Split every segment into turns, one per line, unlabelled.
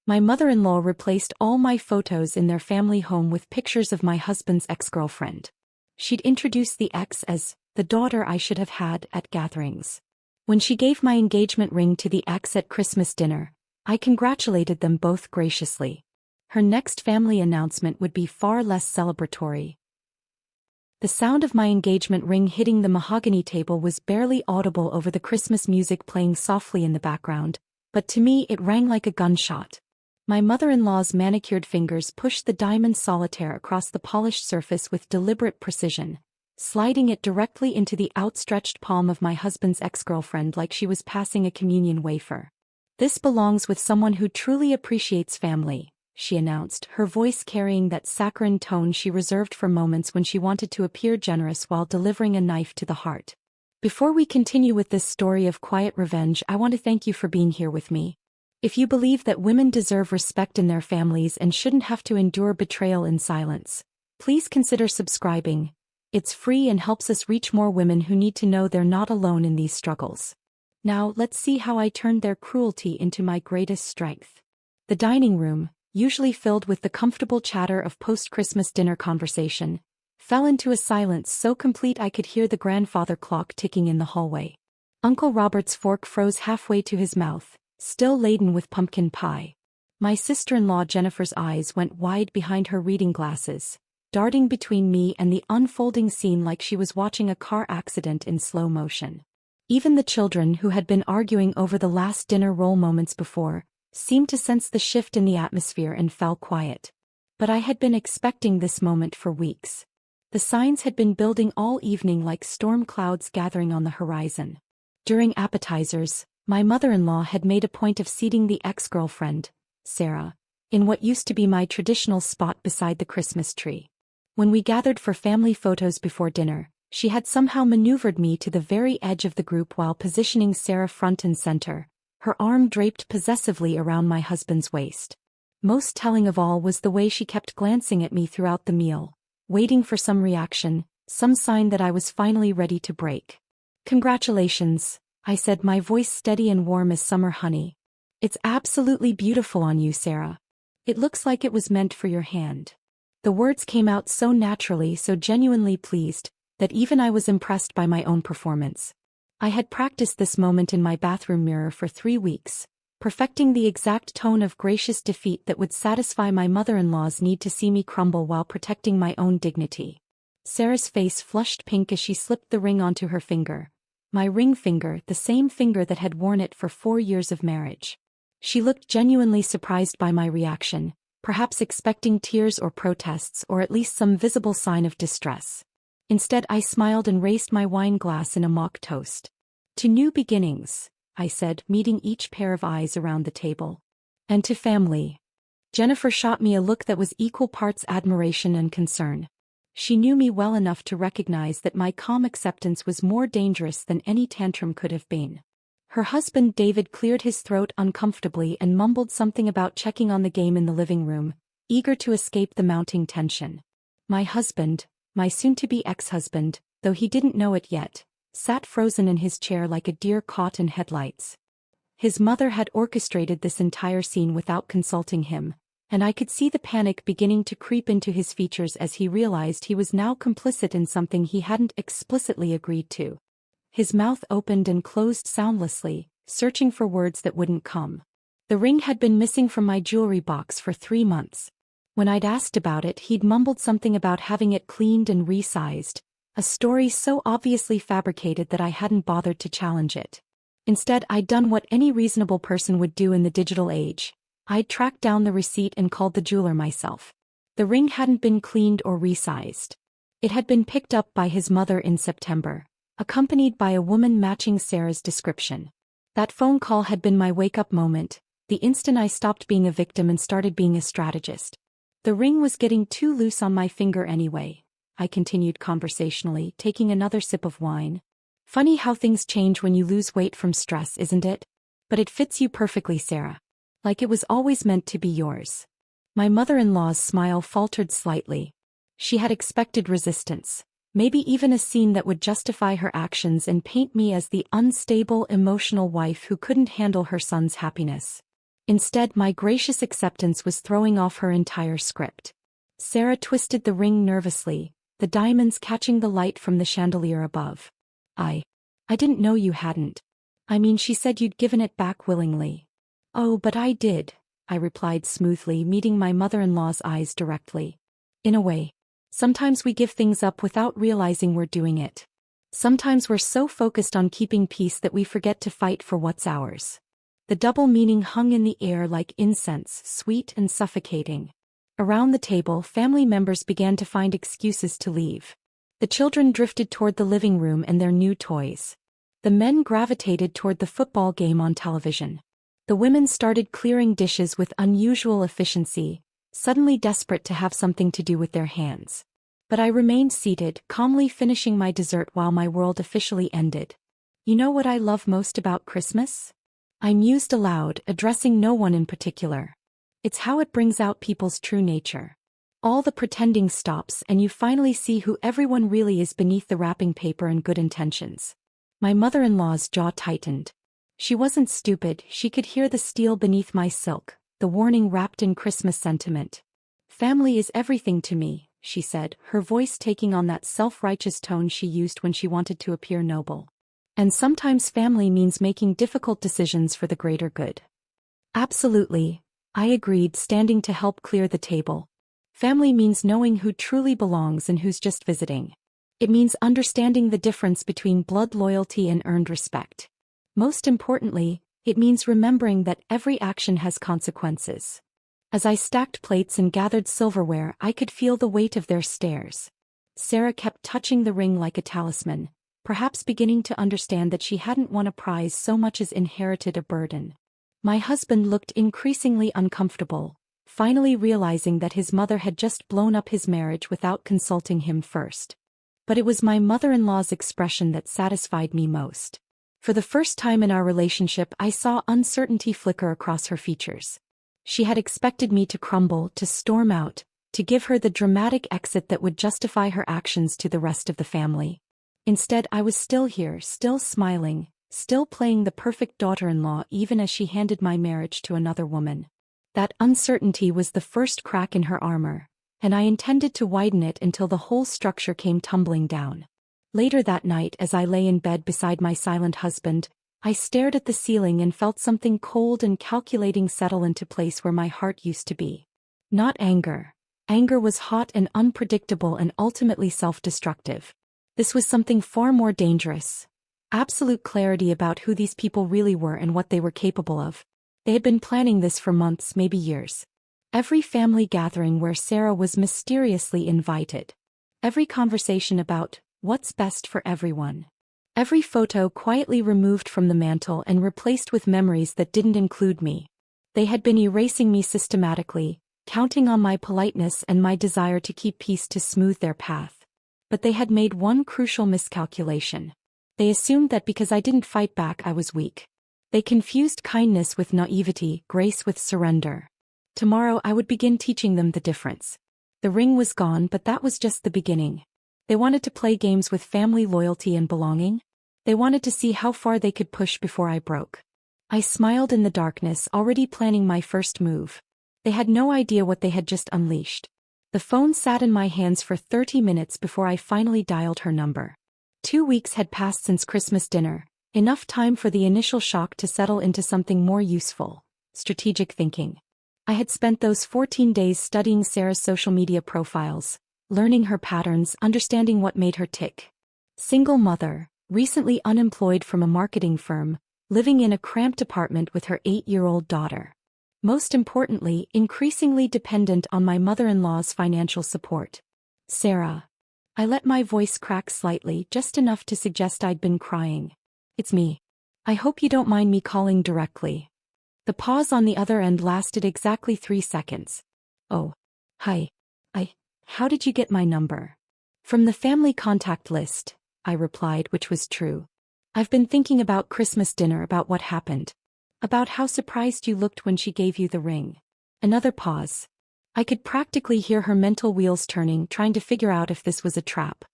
My mother-in-law replaced all my photos in their family home with pictures of my husband's ex-girlfriend. She'd introduced the ex as the daughter I should have had at gatherings. When she gave my engagement ring to the ex at Christmas dinner, I congratulated them both graciously. Her next family announcement would be far less celebratory. The sound of my engagement ring hitting the mahogany table was barely audible over the Christmas music playing softly in the background, but to me it rang like a gunshot. My mother-in-law's manicured fingers pushed the diamond solitaire across the polished surface with deliberate precision, sliding it directly into the outstretched palm of my husband's ex-girlfriend like she was passing a communion wafer. "This belongs with someone who truly appreciates family," she announced, her voice carrying that saccharine tone she reserved for moments when she wanted to appear generous while delivering a knife to the heart. "Before we continue with this story of quiet revenge, I want to thank you for being here with me. If you believe that women deserve respect in their families and shouldn't have to endure betrayal in silence, please consider subscribing. It's free and helps us reach more women who need to know they're not alone in these struggles. Now let's see how I turned their cruelty into my greatest strength." The dining room, usually filled with the comfortable chatter of post-Christmas dinner conversation, fell into a silence so complete I could hear the grandfather clock ticking in the hallway. Uncle Robert's fork froze halfway to his mouth, still laden with pumpkin pie. My sister-in-law Jennifer's eyes went wide behind her reading glasses, darting between me and the unfolding scene like she was watching a car accident in slow motion. Even the children, who had been arguing over the last dinner roll moments before, seemed to sense the shift in the atmosphere and fell quiet. But I had been expecting this moment for weeks. The signs had been building all evening like storm clouds gathering on the horizon. During appetizers, my mother-in-law had made a point of seating the ex-girlfriend, Sarah, in what used to be my traditional spot beside the Christmas tree. When we gathered for family photos before dinner, she had somehow maneuvered me to the very edge of the group while positioning Sarah front and center, her arm draped possessively around my husband's waist. Most telling of all was the way she kept glancing at me throughout the meal, waiting for some reaction, some sign that I was finally ready to break. "Congratulations," I said, my voice steady and warm as summer honey. "It's absolutely beautiful on you, Sarah. It looks like it was meant for your hand." The words came out so naturally, so genuinely pleased, that even I was impressed by my own performance. I had practiced this moment in my bathroom mirror for 3 weeks, perfecting the exact tone of gracious defeat that would satisfy my mother-in-law's need to see me crumble while protecting my own dignity. Sarah's face flushed pink as she slipped the ring onto her finger. My ring finger, the same finger that had worn it for 4 years of marriage. She looked genuinely surprised by my reaction, perhaps expecting tears or protests or at least some visible sign of distress. Instead, I smiled and raised my wine glass in a mock toast. "To new beginnings," I said, meeting each pair of eyes around the table. "And to family." Jennifer shot me a look that was equal parts admiration and concern. She knew me well enough to recognize that my calm acceptance was more dangerous than any tantrum could have been. Her husband David cleared his throat uncomfortably and mumbled something about checking on the game in the living room, eager to escape the mounting tension. My husband, my soon-to-be ex-husband, though he didn't know it yet, sat frozen in his chair like a deer caught in headlights. His mother had orchestrated this entire scene without consulting him, and I could see the panic beginning to creep into his features as he realized he was now complicit in something he hadn't explicitly agreed to. His mouth opened and closed soundlessly, searching for words that wouldn't come. The ring had been missing from my jewelry box for 3 months. When I'd asked about it, he'd mumbled something about having it cleaned and resized, a story so obviously fabricated that I hadn't bothered to challenge it. Instead, I'd done what any reasonable person would do in the digital age. I'd tracked down the receipt and called the jeweler myself. The ring hadn't been cleaned or resized. It had been picked up by his mother in September, accompanied by a woman matching Sarah's description. That phone call had been my wake-up moment, the instant I stopped being a victim and started being a strategist. "The ring was getting too loose on my finger anyway," I continued conversationally, taking another sip of wine. "Funny how things change when you lose weight from stress, isn't it? But it fits you perfectly, Sarah. Like it was always meant to be yours." My mother-in-law's smile faltered slightly. She had expected resistance, maybe even a scene that would justify her actions and paint me as the unstable, emotional wife who couldn't handle her son's happiness. Instead, my gracious acceptance was throwing off her entire script. Sarah twisted the ring nervously, the diamonds catching the light from the chandelier above. I didn't know you hadn't. I mean, she said you'd given it back willingly. Oh, but I did, I replied smoothly, meeting my mother-in-law's eyes directly. In a way. Sometimes we give things up without realizing we're doing it. Sometimes we're so focused on keeping peace that we forget to fight for what's ours. The double meaning hung in the air like incense, sweet and suffocating. Around the table, family members began to find excuses to leave. The children drifted toward the living room and their new toys. The men gravitated toward the football game on television. The women started clearing dishes with unusual efficiency, suddenly desperate to have something to do with their hands. But I remained seated, calmly finishing my dessert while my world officially ended. You know what I love most about Christmas? I mused aloud, addressing no one in particular. It's how it brings out people's true nature. All the pretending stops and you finally see who everyone really is beneath the wrapping paper and good intentions. My mother-in-law's jaw tightened. She wasn't stupid, she could hear the steel beneath my silk, the warning wrapped in Christmas sentiment. Family is everything to me, she said, her voice taking on that self-righteous tone she used when she wanted to appear noble. And sometimes family means making difficult decisions for the greater good. Absolutely, I agreed, standing to help clear the table. Family means knowing who truly belongs and who's just visiting. It means understanding the difference between blood loyalty and earned respect. Most importantly, it means remembering that every action has consequences. As I stacked plates and gathered silverware, I could feel the weight of their stares. Sarah kept touching the ring like a talisman, perhaps beginning to understand that she hadn't won a prize so much as inherited a burden. My husband looked increasingly uncomfortable, finally realizing that his mother had just blown up his marriage without consulting him first. But it was my mother-in-law's expression that satisfied me most. For the first time in our relationship, I saw uncertainty flicker across her features. She had expected me to crumble, to storm out, to give her the dramatic exit that would justify her actions to the rest of the family. Instead, I was still here, still smiling, still playing the perfect daughter-in-law even as she handed my marriage to another woman. That uncertainty was the first crack in her armor, and I intended to widen it until the whole structure came tumbling down. Later that night, as I lay in bed beside my silent husband, I stared at the ceiling and felt something cold and calculating settle into place where my heart used to be. Not anger. Anger was hot and unpredictable and ultimately self-destructive. This was something far more dangerous. Absolute clarity about who these people really were and what they were capable of. They had been planning this for months, maybe years. Every family gathering where Sarah was mysteriously invited. Every conversation about what's best for everyone. Every photo quietly removed from the mantle and replaced with memories that didn't include me. They had been erasing me systematically, counting on my politeness and my desire to keep peace to smooth their path. But they had made one crucial miscalculation. They assumed that because I didn't fight back, I was weak. They confused kindness with naivety, grace with surrender. Tomorrow I would begin teaching them the difference. The ring was gone, but that was just the beginning. They wanted to play games with family loyalty and belonging. They wanted to see how far they could push before I broke. I smiled in the darkness, already planning my first move. They had no idea what they had just unleashed. The phone sat in my hands for 30 minutes before I finally dialed her number. 2 weeks had passed since Christmas dinner, enough time for the initial shock to settle into something more useful, strategic thinking. I had spent those 14 days studying Sarah's social media profiles, learning her patterns, understanding what made her tick. Single mother, recently unemployed from a marketing firm, living in a cramped apartment with her 8-year-old daughter. Most importantly, increasingly dependent on my mother-in-law's financial support. Sarah. I let my voice crack slightly, just enough to suggest I'd been crying. It's me. I hope you don't mind me calling directly. The pause on the other end lasted exactly 3 seconds. Oh. Hi. How did you get my number? From the family contact list, I replied, which was true. I've been thinking about Christmas dinner, about what happened. About how surprised you looked when she gave you the ring. Another pause. I could practically hear her mental wheels turning, trying to figure out if this was a trap.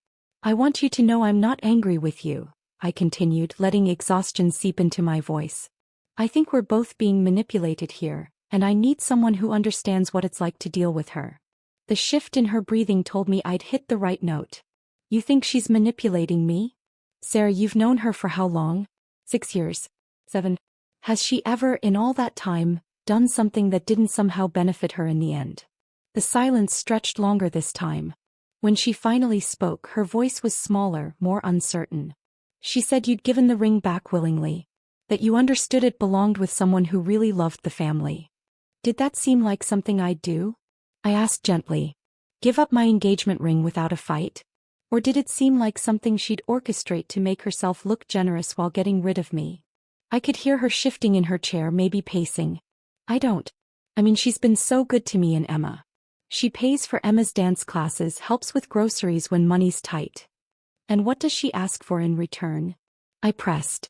I want you to know I'm not angry with you, I continued, letting exhaustion seep into my voice. I think we're both being manipulated here, and I need someone who understands what it's like to deal with her. The shift in her breathing told me I'd hit the right note. You think she's manipulating me? Sarah, you've known her for how long? 6 years. 7. Has she ever, in all that time, done something that didn't somehow benefit her in the end? The silence stretched longer this time. When she finally spoke, her voice was smaller, more uncertain. She said you'd given the ring back willingly. That you understood it belonged with someone who really loved the family. Did that seem like something I'd do? I asked gently. Give up my engagement ring without a fight? Or did it seem like something she'd orchestrate to make herself look generous while getting rid of me? I could hear her shifting in her chair, maybe pacing. I mean, she's been so good to me and Emma. She pays for Emma's dance classes, helps with groceries when money's tight. And what does she ask for in return? I pressed.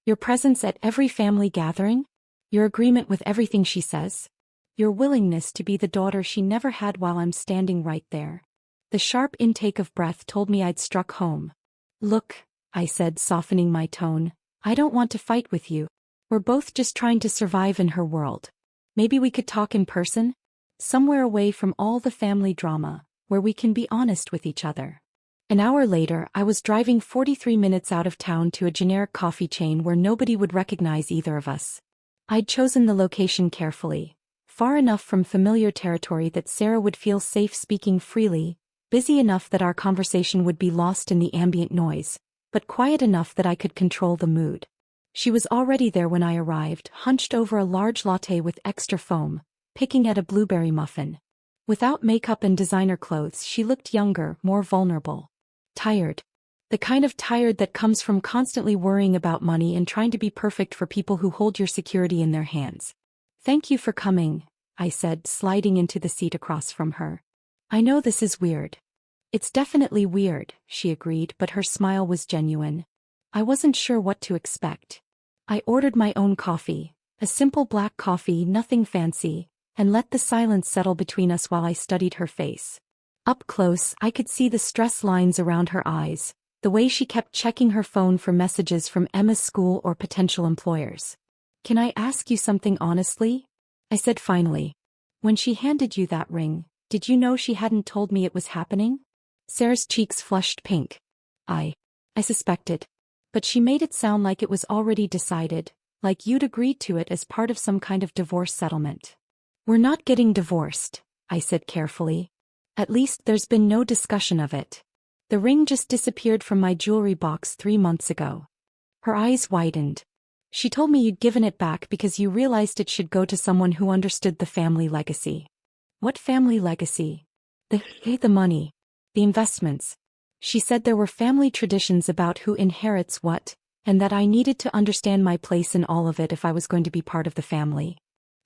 Your presence at every family gathering? Your agreement with everything she says? Your willingness to be the daughter she never had while I'm standing right there. The sharp intake of breath told me I'd struck home. Look, I said, softening my tone, I don't want to fight with you. We're both just trying to survive in her world. Maybe we could talk in person? Somewhere away from all the family drama, where we can be honest with each other. An hour later, I was driving 43 minutes out of town to a generic coffee chain where nobody would recognize either of us. I'd chosen the location carefully, far enough from familiar territory that Sarah would feel safe speaking freely, busy enough that our conversation would be lost in the ambient noise, but quiet enough that I could control the mood. She was already there when I arrived, hunched over a large latte with extra foam, picking at a blueberry muffin. Without makeup and designer clothes, she looked younger, more vulnerable. Tired. The kind of tired that comes from constantly worrying about money and trying to be perfect for people who hold your security in their hands. Thank you for coming, I said, sliding into the seat across from her. I know this is weird. It's definitely weird, she agreed, but her smile was genuine. I wasn't sure what to expect. I ordered my own coffee, a simple black coffee, nothing fancy, and let the silence settle between us while I studied her face. Up close, I could see the stress lines around her eyes, the way she kept checking her phone for messages from Emma's school or potential employers. Can I ask you something honestly? I said finally. When she handed you that ring, did you know she hadn't told me it was happening? Sarah's cheeks flushed pink. I suspected. But she made it sound like it was already decided, like you'd agreed to it as part of some kind of divorce settlement. We're not getting divorced, I said carefully. At least there's been no discussion of it. The ring just disappeared from my jewelry box 3 months ago. Her eyes widened. She told me you'd given it back because you realized it should go to someone who understood the family legacy. What family legacy? The money. The investments. She said there were family traditions about who inherits what, and that I needed to understand my place in all of it if I was going to be part of the family.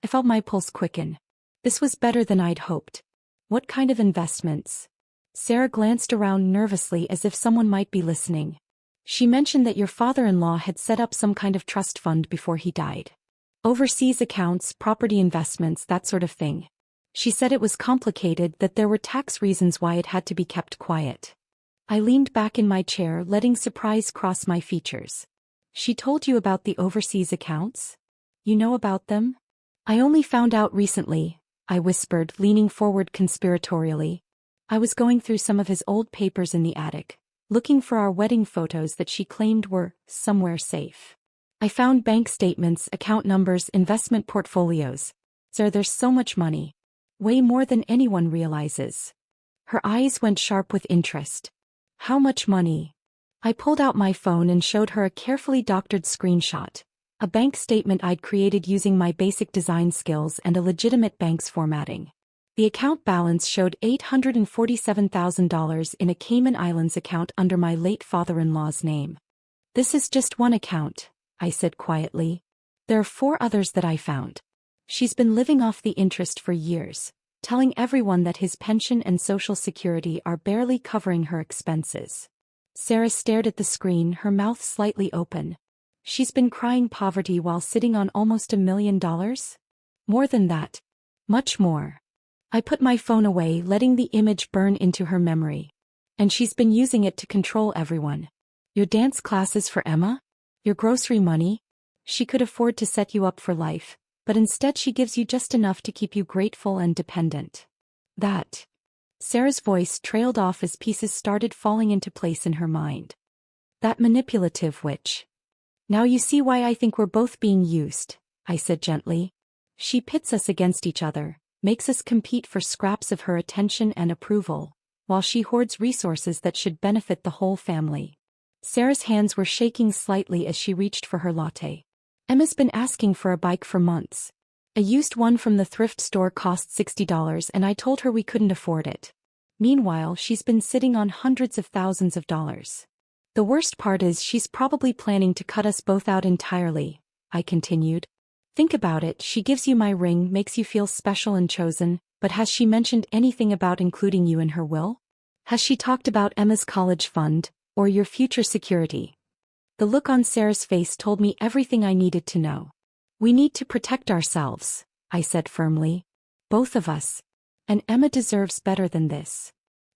I felt my pulse quicken. This was better than I'd hoped. What kind of investments? Sarah glanced around nervously as if someone might be listening. She mentioned that your father-in-law had set up some kind of trust fund before he died. Overseas accounts, property investments, that sort of thing. She said it was complicated, that there were tax reasons why it had to be kept quiet. I leaned back in my chair, letting surprise cross my features. She told you about the overseas accounts? You know about them? I only found out recently, I whispered, leaning forward conspiratorially. I was going through some of his old papers in the attic, looking for our wedding photos that she claimed were somewhere safe. I found bank statements, account numbers, investment portfolios. Sir, there's so much money. Way more than anyone realizes. Her eyes went sharp with interest. How much money? I pulled out my phone and showed her a carefully doctored screenshot. A bank statement I'd created using my basic design skills and a legitimate bank's formatting. The account balance showed $847,000 in a Cayman Islands account under my late father-in-law's name. This is just one account, I said quietly. There are 4 others that I found. She's been living off the interest for years, telling everyone that his pension and Social Security are barely covering her expenses. Sarah stared at the screen, her mouth slightly open. She's been crying poverty while sitting on almost $1 million? More than that. Much more. I put my phone away, letting the image burn into her memory. And she's been using it to control everyone. Your dance classes for Emma? Your grocery money? She could afford to set you up for life, but instead she gives you just enough to keep you grateful and dependent. That. Sarah's voice trailed off as pieces started falling into place in her mind. That manipulative witch. Now you see why I think we're both being used, I said gently. She pits us against each other, makes us compete for scraps of her attention and approval, while she hoards resources that should benefit the whole family. Sarah's hands were shaking slightly as she reached for her latte. Emma's been asking for a bike for months. A used one from the thrift store cost $60 and I told her we couldn't afford it. Meanwhile, she's been sitting on hundreds of thousands of dollars. The worst part is she's probably planning to cut us both out entirely, I continued. Think about it, she gives you my ring, makes you feel special and chosen, but has she mentioned anything about including you in her will? Has she talked about Emma's college fund, or your future security? The look on Sarah's face told me everything I needed to know. We need to protect ourselves, I said firmly. Both of us. And Emma deserves better than this.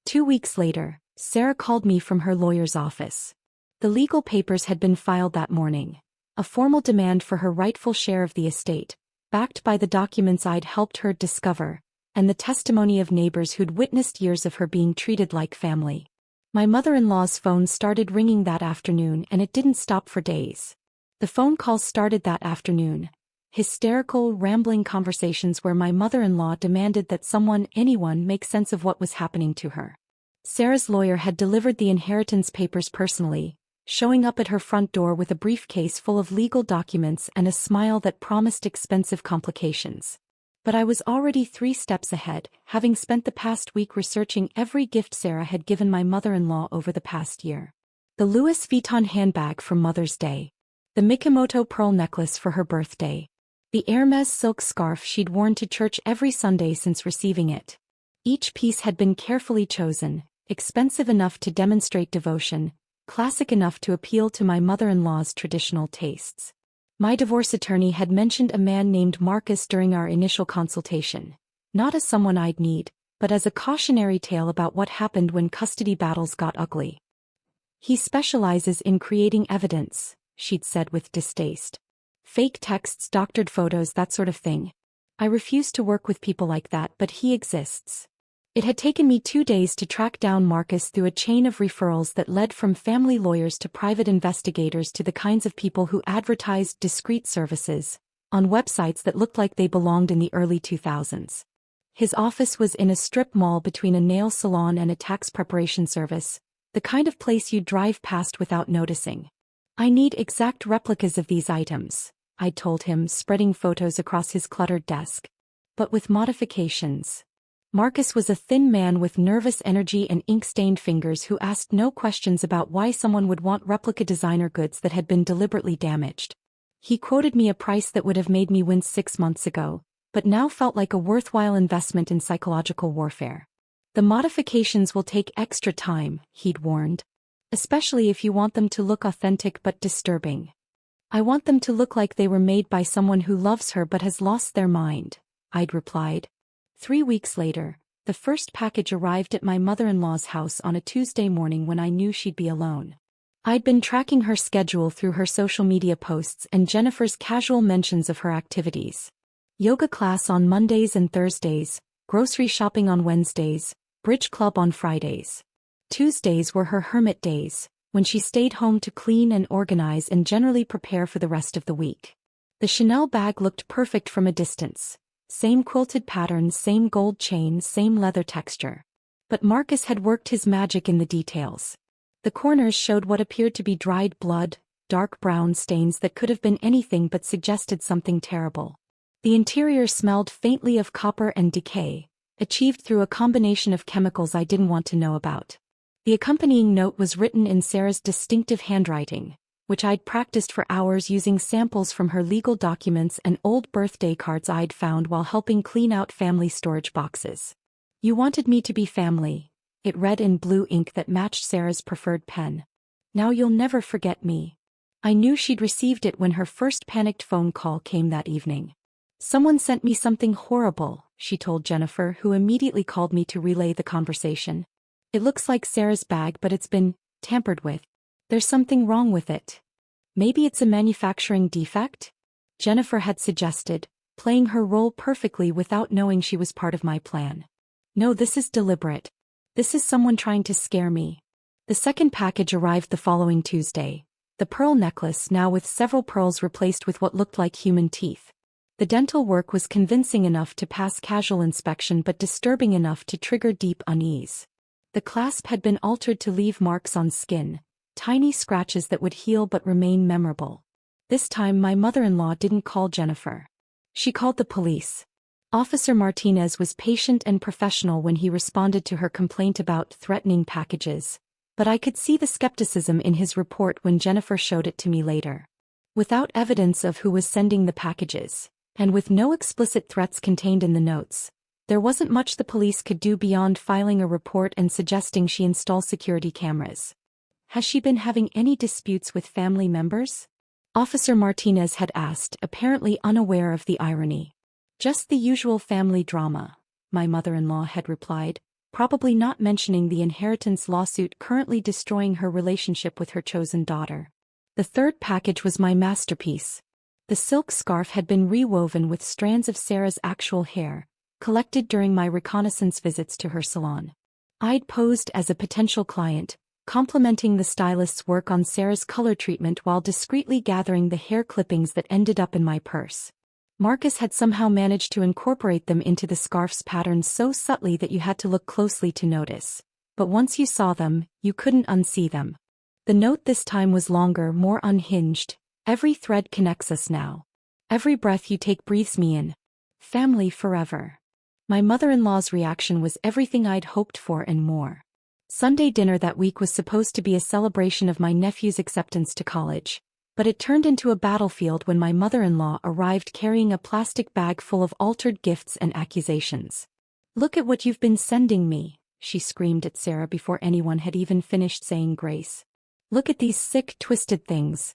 2 weeks later, Sarah called me from her lawyer's office. The legal papers had been filed that morning. A formal demand for her rightful share of the estate, backed by the documents I'd helped her discover, and the testimony of neighbors who'd witnessed years of her being treated like family. My mother-in-law's phone started ringing that afternoon and it didn't stop for days. The phone calls started that afternoon. Hysterical, rambling conversations where my mother-in-law demanded that anyone make sense of what was happening to her. Sarah's lawyer had delivered the inheritance papers personally, showing up at her front door with a briefcase full of legal documents and a smile that promised expensive complications. But I was already 3 steps ahead, having spent the past week researching every gift Sarah had given my mother-in-law over the past year. The Louis Vuitton handbag for Mother's Day. The Mikimoto pearl necklace for her birthday. The Hermes silk scarf she'd worn to church every Sunday since receiving it. Each piece had been carefully chosen, expensive enough to demonstrate devotion, classic enough to appeal to my mother-in-law's traditional tastes. My divorce attorney had mentioned a man named Marcus during our initial consultation, not as someone I'd need, but as a cautionary tale about what happened when custody battles got ugly. He specializes in creating evidence, she'd said with distaste. Fake texts, doctored photos, that sort of thing. I refuse to work with people like that, but he exists. It had taken me 2 days to track down Marcus through a chain of referrals that led from family lawyers to private investigators to the kinds of people who advertised discreet services on websites that looked like they belonged in the early 2000s. His office was in a strip mall between a nail salon and a tax preparation service, the kind of place you'd drive past without noticing. I need exact replicas of these items, I'd told him, spreading photos across his cluttered desk. But with modifications. Marcus was a thin man with nervous energy and ink-stained fingers who asked no questions about why someone would want replica designer goods that had been deliberately damaged. He quoted me a price that would have made me wince 6 months ago, but now felt like a worthwhile investment in psychological warfare. The modifications will take extra time, he'd warned. Especially if you want them to look authentic but disturbing. I want them to look like they were made by someone who loves her but has lost their mind, I'd replied. 3 weeks later, the first package arrived at my mother-in-law's house on a Tuesday morning when I knew she'd be alone. I'd been tracking her schedule through her social media posts and Jennifer's casual mentions of her activities. Yoga class on Mondays and Thursdays, grocery shopping on Wednesdays, bridge club on Fridays. Tuesdays were her hermit days, when she stayed home to clean and organize and generally prepare for the rest of the week. The Chanel bag looked perfect from a distance. Same quilted patterns, same gold chain, same leather texture. But Marcus had worked his magic in the details. The corners showed what appeared to be dried blood, dark brown stains that could have been anything but suggested something terrible. The interior smelled faintly of copper and decay, achieved through a combination of chemicals I didn't want to know about. The accompanying note was written in Sarah's distinctive handwriting, which I'd practiced for hours using samples from her legal documents and old birthday cards I'd found while helping clean out family storage boxes. You wanted me to be family, it read in blue ink that matched Sarah's preferred pen. Now you'll never forget me. I knew she'd received it when her first panicked phone call came that evening. Someone sent me something horrible, she told Jennifer, who immediately called me to relay the conversation. It looks like Sarah's bag, but it's been tampered with. There's something wrong with it. Maybe it's a manufacturing defect? Jennifer had suggested, playing her role perfectly without knowing she was part of my plan. No, this is deliberate. This is someone trying to scare me. The second package arrived the following Tuesday. The pearl necklace, now with several pearls replaced with what looked like human teeth. The dental work was convincing enough to pass casual inspection but disturbing enough to trigger deep unease. The clasp had been altered to leave marks on skin, tiny scratches that would heal but remain memorable. This time my mother-in-law didn't call Jennifer. She called the police. Officer Martinez was patient and professional when he responded to her complaint about threatening packages, but I could see the skepticism in his report when Jennifer showed it to me later. Without evidence of who was sending the packages, and with no explicit threats contained in the notes, there wasn't much the police could do beyond filing a report and suggesting she install security cameras. Has she been having any disputes with family members? Officer Martinez had asked, apparently unaware of the irony. Just the usual family drama, my mother-in-law had replied, probably not mentioning the inheritance lawsuit currently destroying her relationship with her chosen daughter. The third package was my masterpiece. The silk scarf had been rewoven with strands of Sarah's actual hair, collected during my reconnaissance visits to her salon. I'd posed as a potential client, complimenting the stylist's work on Sarah's color treatment while discreetly gathering the hair clippings that ended up in my purse. Marcus had somehow managed to incorporate them into the scarf's pattern so subtly that you had to look closely to notice. But once you saw them, you couldn't unsee them. The note this time was longer, more unhinged. Every thread connects us now. Every breath you take breathes me in. Family forever. My mother-in-law's reaction was everything I'd hoped for and more. Sunday dinner that week was supposed to be a celebration of my nephew's acceptance to college, but it turned into a battlefield when my mother-in-law arrived carrying a plastic bag full of altered gifts and accusations. "Look at what you've been sending me," she screamed at Sarah before anyone had even finished saying grace. "Look at these sick, twisted things."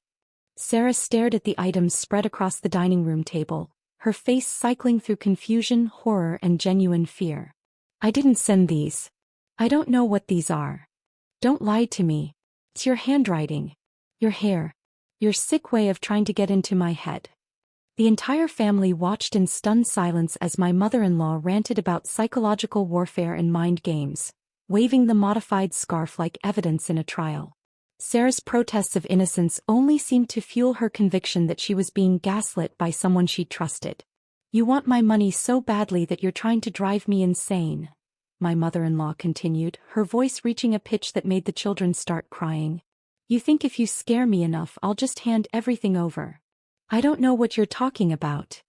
Sarah stared at the items spread across the dining room table, her face cycling through confusion, horror, and genuine fear. "I didn't send these. I don't know what these are. Don't lie to me. It's your handwriting. Your hair. Your sick way of trying to get into my head." The entire family watched in stunned silence as my mother-in-law ranted about psychological warfare and mind games, waving the modified scarf like evidence in a trial. Sarah's protests of innocence only seemed to fuel her conviction that she was being gaslit by someone she trusted. "You want my money so badly that you're trying to drive me insane," my mother-in-law continued, her voice reaching a pitch that made the children start crying. "You think if you scare me enough I'll just hand everything over. I don't know what you're talking about."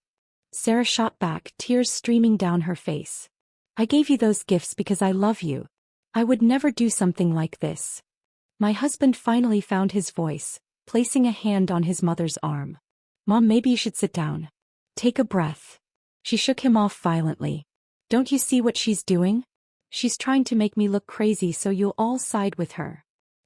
Sarah shot back, tears streaming down her face. "I gave you those gifts because I love you. I would never do something like this." My husband finally found his voice, placing a hand on his mother's arm. "Mom, maybe you should sit down. Take a breath." She shook him off violently. "Don't you see what she's doing? She's trying to make me look crazy so you'll all side with her."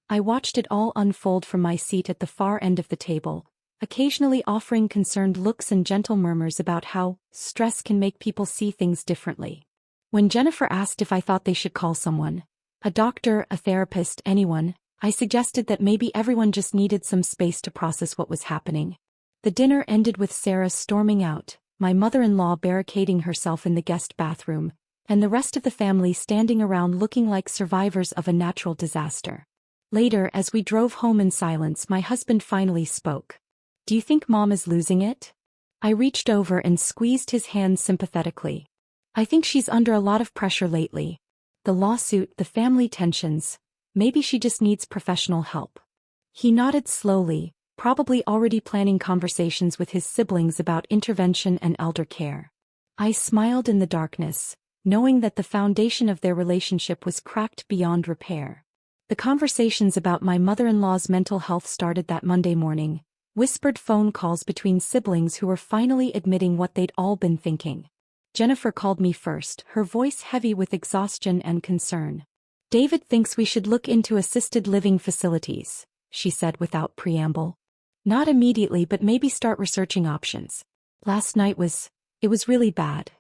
I watched it all unfold from my seat at the far end of the table, occasionally offering concerned looks and gentle murmurs about how stress can make people see things differently. When Jennifer asked if I thought they should call someone, a doctor, a therapist, anyone, I suggested that maybe everyone just needed some space to process what was happening. The dinner ended with Sarah storming out, my mother-in-law barricading herself in the guest bathroom, and the rest of the family standing around looking like survivors of a natural disaster. Later, as we drove home in silence, my husband finally spoke. "Do you think Mom is losing it?" I reached over and squeezed his hand sympathetically. "I think she's under a lot of pressure lately. The lawsuit, the family tensions. Maybe she just needs professional help." He nodded slowly, probably already planning conversations with his siblings about intervention and elder care. I smiled in the darkness, knowing that the foundation of their relationship was cracked beyond repair. The conversations about my mother-in-law's mental health started that Monday morning, whispered phone calls between siblings who were finally admitting what they'd all been thinking. Jennifer called me first, her voice heavy with exhaustion and concern. "David thinks we should look into assisted living facilities," she said without preamble. "Not immediately, but maybe start researching options. Last night it was really bad."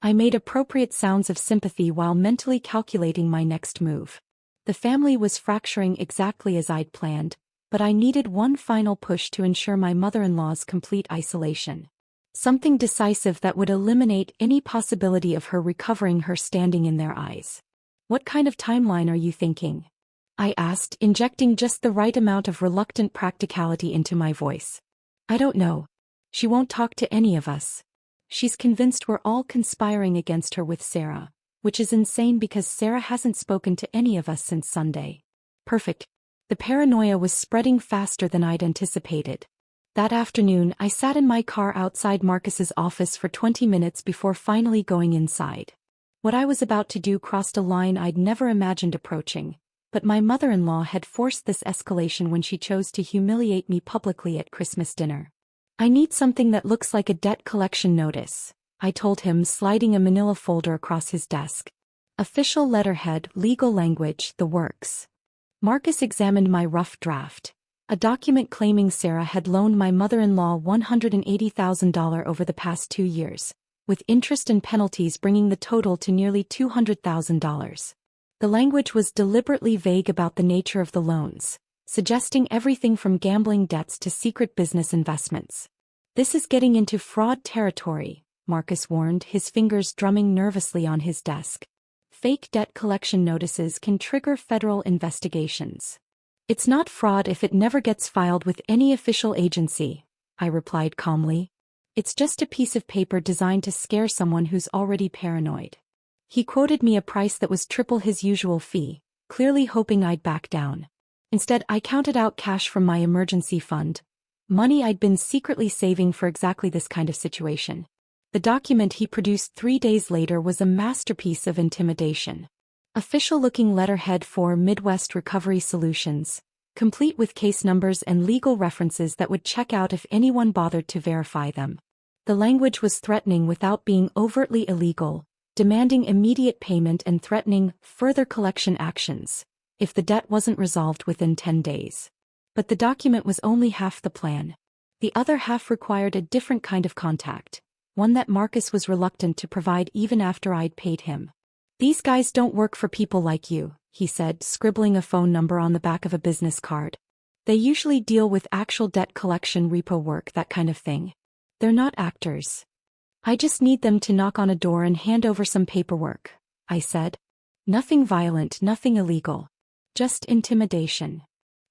I made appropriate sounds of sympathy while mentally calculating my next move. The family was fracturing exactly as I'd planned, but I needed one final push to ensure my mother-in-law's complete isolation. Something decisive that would eliminate any possibility of her recovering her standing in their eyes. What kind of timeline are you thinking? I asked, injecting just the right amount of reluctant practicality into my voice. I don't know. She won't talk to any of us. She's convinced we're all conspiring against her with Sarah, which is insane because Sarah hasn't spoken to any of us since Sunday. Perfect. The paranoia was spreading faster than I'd anticipated. That afternoon, I sat in my car outside Marcus's office for 20 minutes before finally going inside. What I was about to do crossed a line I'd never imagined approaching, but my mother-in-law had forced this escalation when she chose to humiliate me publicly at Christmas dinner. I need something that looks like a debt collection notice, I told him, sliding a manila folder across his desk. Official letterhead, legal language, the works. Marcus examined my rough draft. A document claiming Sarah had loaned my mother-in-law $180,000 over the past 2 years, with interest and penalties bringing the total to nearly $200,000. The language was deliberately vague about the nature of the loans, suggesting everything from gambling debts to secret business investments. This is getting into fraud territory, Marcus warned, his fingers drumming nervously on his desk. Fake debt collection notices can trigger federal investigations. It's not fraud if it never gets filed with any official agency, I replied calmly. It's just a piece of paper designed to scare someone who's already paranoid. He quoted me a price that was triple his usual fee, clearly hoping I'd back down. Instead, I counted out cash from my emergency fund, money I'd been secretly saving for exactly this kind of situation. The document he produced 3 days later was a masterpiece of intimidation. Official-looking letterhead for Midwest Recovery Solutions, complete with case numbers and legal references that would check out if anyone bothered to verify them. The language was threatening without being overtly illegal, demanding immediate payment and threatening further collection actions if the debt wasn't resolved within 10 days. But the document was only half the plan. The other half required a different kind of contact, one that Marcus was reluctant to provide even after I'd paid him. These guys don't work for people like you, he said, scribbling a phone number on the back of a business card. They usually deal with actual debt collection, repo work, that kind of thing. They're not actors. I just need them to knock on a door and hand over some paperwork, I said. Nothing violent, nothing illegal. Just intimidation.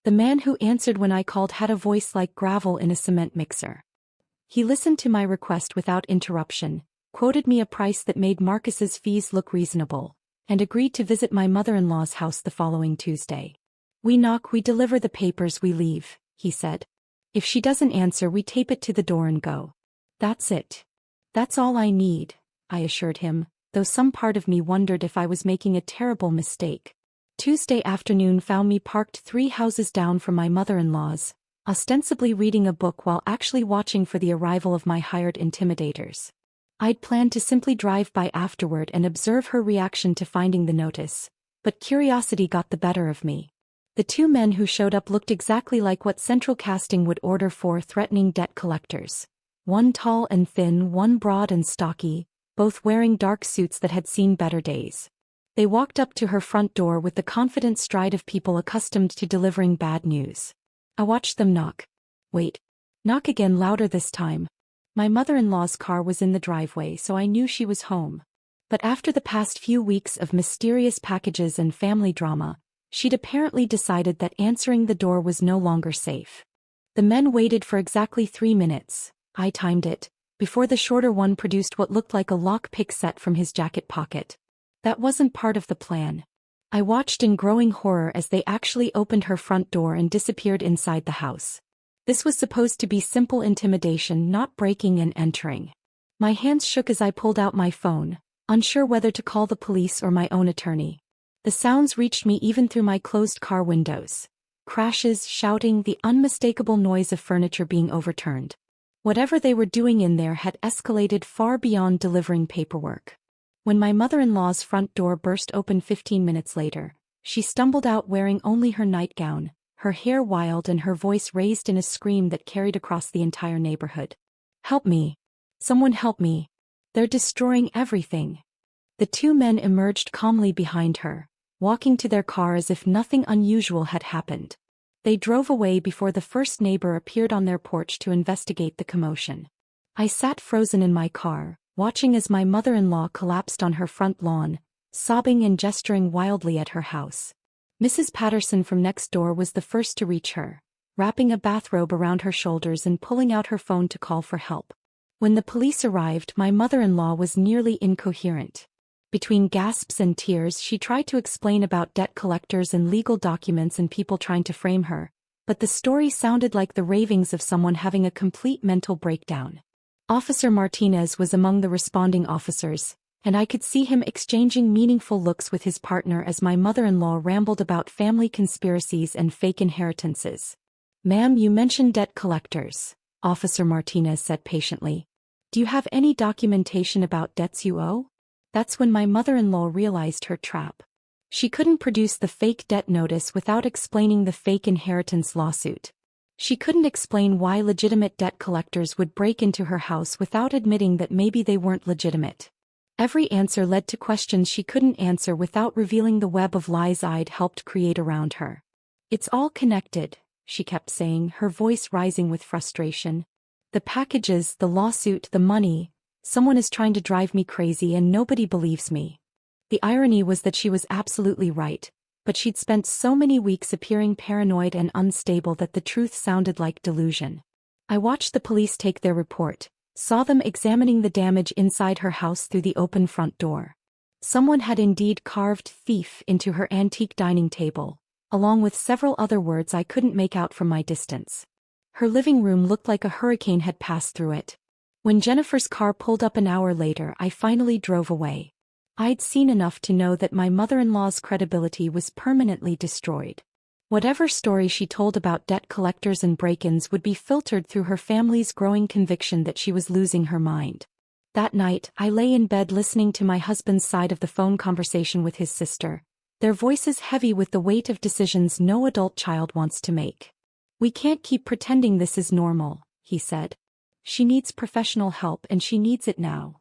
The man who answered when I called had a voice like gravel in a cement mixer. He listened to my request without interruption, quoted me a price that made Marcus's fees look reasonable, and agreed to visit my mother-in-law's house the following Tuesday. We knock, we deliver the papers, we leave, he said. If she doesn't answer, we tape it to the door and go. That's it. That's all I need, I assured him, though some part of me wondered if I was making a terrible mistake. Tuesday afternoon found me parked 3 houses down from my mother-in-law's, ostensibly reading a book while actually watching for the arrival of my hired intimidators. I'd planned to simply drive by afterward and observe her reaction to finding the notice, but curiosity got the better of me. The 2 men who showed up looked exactly like what central casting would order for threatening debt collectors. One tall and thin, one broad and stocky, both wearing dark suits that had seen better days. They walked up to her front door with the confident stride of people accustomed to delivering bad news. I watched them knock. Wait. Knock again, louder this time. My mother-in-law's car was in the driveway, so I knew she was home. But after the past few weeks of mysterious packages and family drama, she'd apparently decided that answering the door was no longer safe. The men waited for exactly 3 minutes, I timed it, before the shorter one produced what looked like a lock-pick set from his jacket pocket. That wasn't part of the plan. I watched in growing horror as they actually opened her front door and disappeared inside the house. This was supposed to be simple intimidation, not breaking and entering. My hands shook as I pulled out my phone, unsure whether to call the police or my own attorney. The sounds reached me even through my closed car windows. Crashes, shouting, the unmistakable noise of furniture being overturned. Whatever they were doing in there had escalated far beyond delivering paperwork. When my mother-in-law's front door burst open 15 minutes later, she stumbled out wearing only her nightgown, her hair wild and her voice raised in a scream that carried across the entire neighborhood. Help me. Someone help me. They're destroying everything. The 2 men emerged calmly behind her, walking to their car as if nothing unusual had happened. They drove away before the first neighbor appeared on their porch to investigate the commotion. I sat frozen in my car, watching as my mother-in-law collapsed on her front lawn, sobbing and gesturing wildly at her house. Mrs. Patterson from next door was the first to reach her, wrapping a bathrobe around her shoulders and pulling out her phone to call for help. When the police arrived, my mother-in-law was nearly incoherent. Between gasps and tears, she tried to explain about debt collectors and legal documents and people trying to frame her, but the story sounded like the ravings of someone having a complete mental breakdown. Officer Martinez was among the responding officers, and I could see him exchanging meaningful looks with his partner as my mother-in-law rambled about family conspiracies and fake inheritances. "Ma'am, you mentioned debt collectors," Officer Martinez said patiently. "Do you have any documentation about debts you owe?" That's when my mother-in-law realized her trap. She couldn't produce the fake debt notice without explaining the fake inheritance lawsuit. She couldn't explain why legitimate debt collectors would break into her house without admitting that maybe they weren't legitimate. Every answer led to questions she couldn't answer without revealing the web of lies I'd helped create around her. "It's all connected," she kept saying, her voice rising with frustration. "The packages, the lawsuit, the money. Someone is trying to drive me crazy and nobody believes me." The irony was that she was absolutely right, but she'd spent so many weeks appearing paranoid and unstable that the truth sounded like delusion. I watched the police take their report, saw them examining the damage inside her house through the open front door. Someone had indeed carved "thief" into her antique dining table, along with several other words I couldn't make out from my distance. Her living room looked like a hurricane had passed through it. When Jennifer's car pulled up an hour later, I finally drove away. I'd seen enough to know that my mother-in-law's credibility was permanently destroyed. Whatever story she told about debt collectors and break-ins would be filtered through her family's growing conviction that she was losing her mind. That night, I lay in bed listening to my husband's side of the phone conversation with his sister, their voices heavy with the weight of decisions no adult child wants to make. "We can't keep pretending this is normal," he said. "She needs professional help and she needs it now."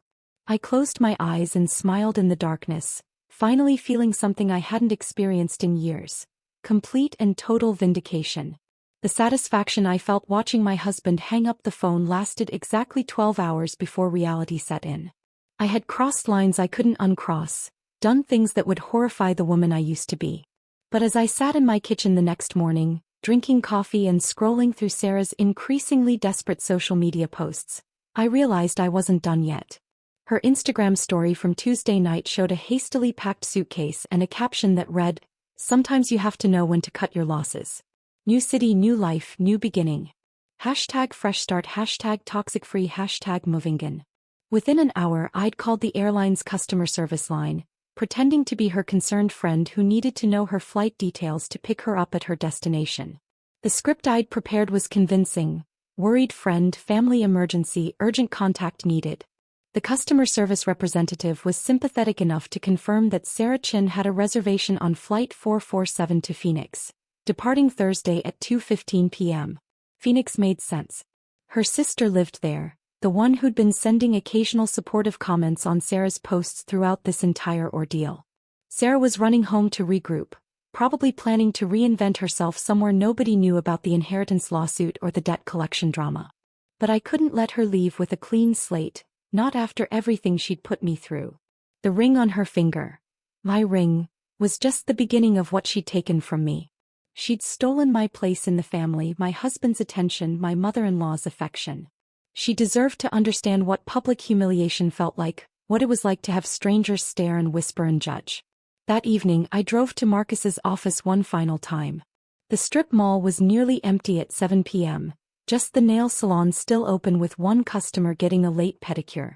I closed my eyes and smiled in the darkness, finally feeling something I hadn't experienced in years: complete and total vindication. The satisfaction I felt watching my husband hang up the phone lasted exactly 12 hours before reality set in. I had crossed lines I couldn't uncross, done things that would horrify the woman I used to be. But as I sat in my kitchen the next morning, drinking coffee and scrolling through Sarah's increasingly desperate social media posts, I realized I wasn't done yet. Her Instagram story from Tuesday night showed a hastily packed suitcase and a caption that read, "Sometimes you have to know when to cut your losses. New city, new life, new beginning. Hashtag fresh start, hashtag toxic free, hashtag movingin." Within an hour, I'd called the airline's customer service line, pretending to be her concerned friend who needed to know her flight details to pick her up at her destination. The script I'd prepared was convincing: worried friend, family emergency, urgent contact needed. The customer service representative was sympathetic enough to confirm that Sarah Chin had a reservation on Flight 447 to Phoenix, departing Thursday at 2:15 p.m. Phoenix made sense. Her sister lived there, the one who'd been sending occasional supportive comments on Sarah's posts throughout this entire ordeal. Sarah was running home to regroup, probably planning to reinvent herself somewhere nobody knew about the inheritance lawsuit or the debt collection drama. But I couldn't let her leave with a clean slate, not after everything she'd put me through. The ring on her finger, my ring, was just the beginning of what she'd taken from me. She'd stolen my place in the family, my husband's attention, my mother-in-law's affection. She deserved to understand what public humiliation felt like, what it was like to have strangers stare and whisper and judge. That evening, I drove to Marcus's office one final time. The strip mall was nearly empty at 7 p.m., just the nail salon still open with one customer getting a late pedicure.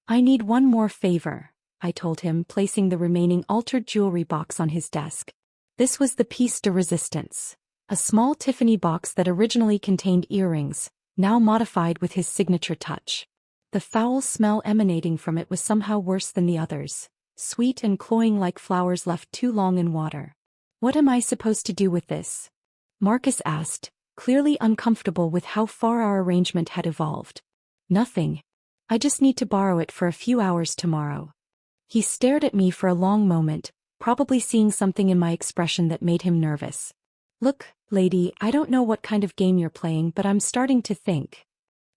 "I need one more favor," I told him, placing the remaining altered jewelry box on his desk. This was the piece de resistance, a small Tiffany box that originally contained earrings, now modified with his signature touch. The foul smell emanating from it was somehow worse than the others, sweet and cloying like flowers left too long in water. "What am I supposed to do with this?" Marcus asked, clearly uncomfortable with how far our arrangement had evolved. "Nothing. I just need to borrow it for a few hours tomorrow." He stared at me for a long moment, probably seeing something in my expression that made him nervous. "Look, lady, I don't know what kind of game you're playing, but I'm starting to think."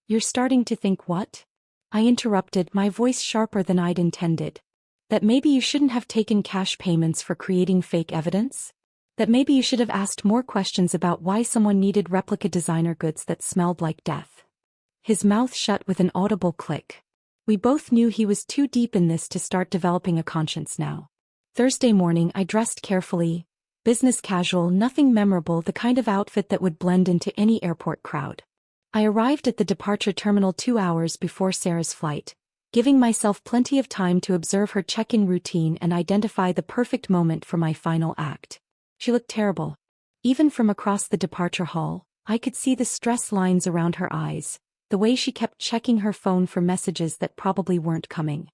"You're starting to think what?" I interrupted, my voice sharper than I'd intended. That maybe you shouldn't have taken cash payments for creating fake evidence? That maybe you should have asked more questions about why someone needed replica designer goods that smelled like death. His mouth shut with an audible click. We both knew he was too deep in this to start developing a conscience now. Thursday morning I dressed carefully, business casual, nothing memorable, the kind of outfit that would blend into any airport crowd. I arrived at the departure terminal 2 hours before Sarah's flight, giving myself plenty of time to observe her check-in routine and identify the perfect moment for my final act. She looked terrible. Even from across the departure hall, I could see the stress lines around her eyes, the way she kept checking her phone for messages that probably weren't coming.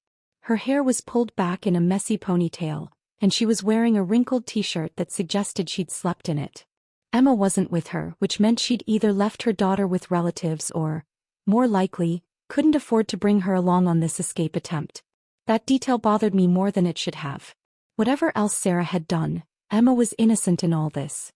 Her hair was pulled back in a messy ponytail, and she was wearing a wrinkled t-shirt that suggested she'd slept in it. Emma wasn't with her, which meant she'd either left her daughter with relatives or, more likely, couldn't afford to bring her along on this escape attempt. That detail bothered me more than it should have. Whatever else Sarah had done, Emma was innocent in all this.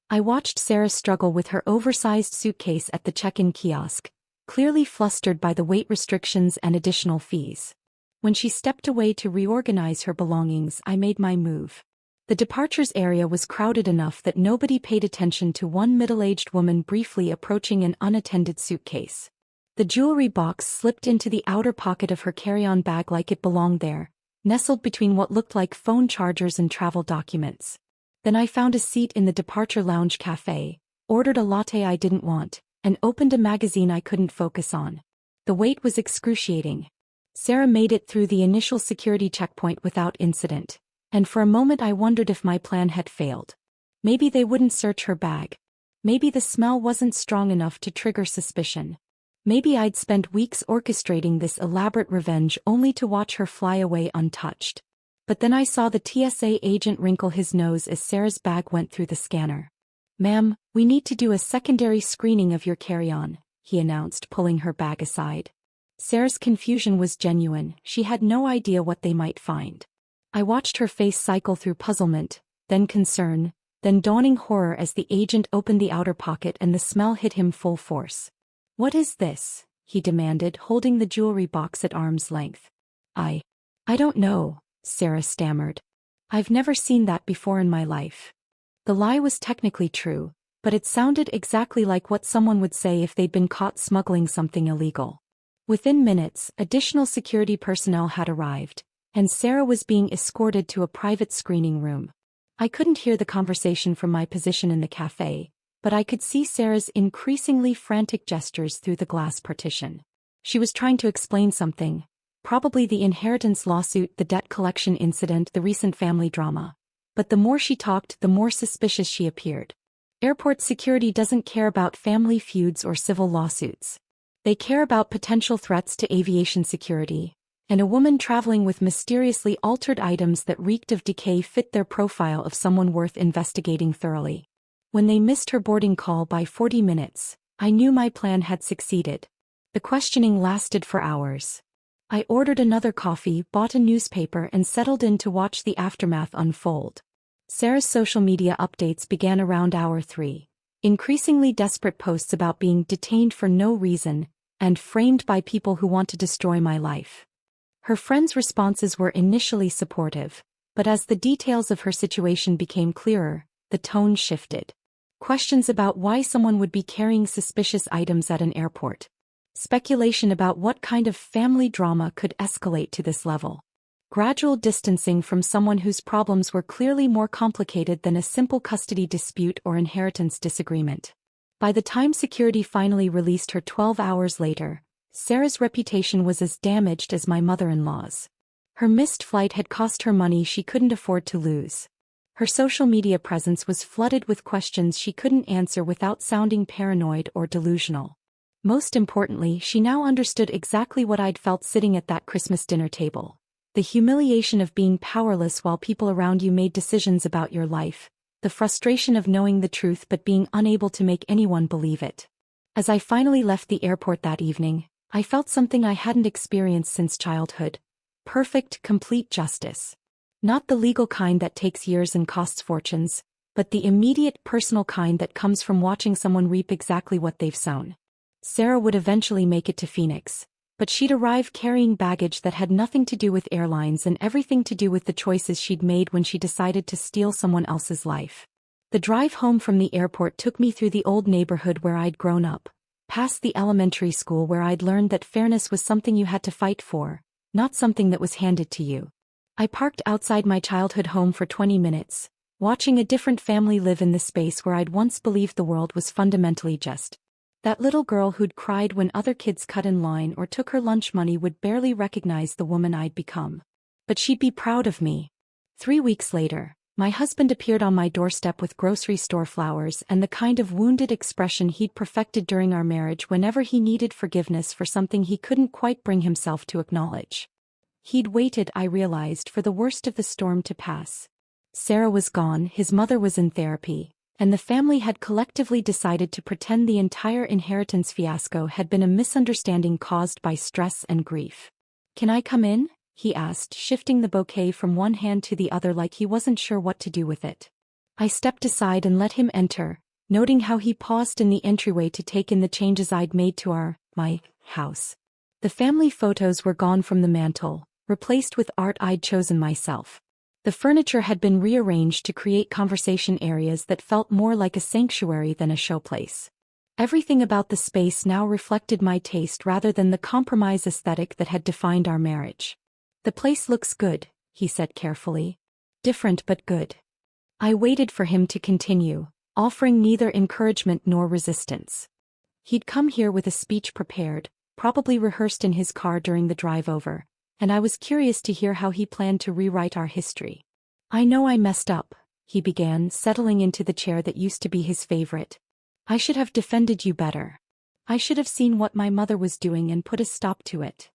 I watched Sarah struggle with her oversized suitcase at the check-in kiosk, clearly flustered by the weight restrictions and additional fees. When she stepped away to reorganize her belongings, I made my move. The departures area was crowded enough that nobody paid attention to one middle-aged woman briefly approaching an unattended suitcase. The jewelry box slipped into the outer pocket of her carry-on bag like it belonged there, nestled between what looked like phone chargers and travel documents. Then I found a seat in the departure lounge cafe, ordered a latte I didn't want, and opened a magazine I couldn't focus on. The wait was excruciating. Sarah made it through the initial security checkpoint without incident, and for a moment I wondered if my plan had failed. Maybe they wouldn't search her bag. Maybe the smell wasn't strong enough to trigger suspicion. Maybe I'd spent weeks orchestrating this elaborate revenge only to watch her fly away untouched. But then I saw the TSA agent wrinkle his nose as Sarah's bag went through the scanner. "Ma'am, we need to do a secondary screening of your carry-on," he announced, pulling her bag aside. Sarah's confusion was genuine. She had no idea what they might find. I watched her face cycle through puzzlement, then concern, then dawning horror as the agent opened the outer pocket and the smell hit him full force. "What is this?" he demanded, holding the jewelry box at arm's length. I don't know," Sarah stammered. "I've never seen that before in my life." The lie was technically true, but it sounded exactly like what someone would say if they'd been caught smuggling something illegal. Within minutes, additional security personnel had arrived, and Sarah was being escorted to a private screening room. I couldn't hear the conversation from my position in the cafe, but I could see Sarah's increasingly frantic gestures through the glass partition. She was trying to explain something, probably the inheritance lawsuit, the debt collection incident, the recent family drama. But the more she talked, the more suspicious she appeared. Airport security doesn't care about family feuds or civil lawsuits. They care about potential threats to aviation security, and a woman traveling with mysteriously altered items that reeked of decay fit their profile of someone worth investigating thoroughly. When they missed her boarding call by 40 minutes, I knew my plan had succeeded. The questioning lasted for hours. I ordered another coffee, bought a newspaper, and settled in to watch the aftermath unfold. Sarah's social media updates began around hour 3. Increasingly desperate posts about being detained for no reason, and framed by people who want to destroy my life. Her friends' responses were initially supportive, but as the details of her situation became clearer, the tone shifted. Questions about why someone would be carrying suspicious items at an airport. Speculation about what kind of family drama could escalate to this level. Gradual distancing from someone whose problems were clearly more complicated than a simple custody dispute or inheritance disagreement. By the time security finally released her 12 hours later, Sarah's reputation was as damaged as my mother-in-law's. Her missed flight had cost her money she couldn't afford to lose. Her social media presence was flooded with questions she couldn't answer without sounding paranoid or delusional. Most importantly, she now understood exactly what I'd felt sitting at that Christmas dinner table. The humiliation of being powerless while people around you made decisions about your life. The frustration of knowing the truth but being unable to make anyone believe it. As I finally left the airport that evening, I felt something I hadn't experienced since childhood. Perfect, complete justice. Not the legal kind that takes years and costs fortunes, but the immediate personal kind that comes from watching someone reap exactly what they've sown. Sarah would eventually make it to Phoenix, But she'd arrive carrying baggage that had nothing to do with airlines and everything to do with the choices she'd made when she decided to steal someone else's life. The drive home from the airport took me through the old neighborhood where I'd grown up, past the elementary school where I'd learned that fairness was something you had to fight for, not something that was handed to you. I parked outside my childhood home for 20 minutes, watching a different family live in the space where I'd once believed the world was fundamentally just. That little girl who'd cried when other kids cut in line or took her lunch money would barely recognize the woman I'd become. But she'd be proud of me. 3 weeks later, my husband appeared on my doorstep with grocery store flowers and the kind of wounded expression he'd perfected during our marriage whenever he needed forgiveness for something he couldn't quite bring himself to acknowledge. He'd waited, I realized, for the worst of the storm to pass. Sarah was gone, his mother was in therapy, and the family had collectively decided to pretend the entire inheritance fiasco had been a misunderstanding caused by stress and grief. "Can I come in?" he asked, shifting the bouquet from one hand to the other like he wasn't sure what to do with it. I stepped aside and let him enter, noting how he paused in the entryway to take in the changes I'd made to my house. The family photos were gone from the mantel, replaced with art I'd chosen myself. The furniture had been rearranged to create conversation areas that felt more like a sanctuary than a showplace. Everything about the space now reflected my taste rather than the compromise aesthetic that had defined our marriage. "The place looks good," he said carefully. "Different but good." I waited for him to continue, offering neither encouragement nor resistance. He'd come here with a speech prepared, probably rehearsed in his car during the drive over, and I was curious to hear how he planned to rewrite our history. "I know I messed up," he began, settling into the chair that used to be his favorite. "I should have defended you better. I should have seen what my mother was doing and put a stop to it."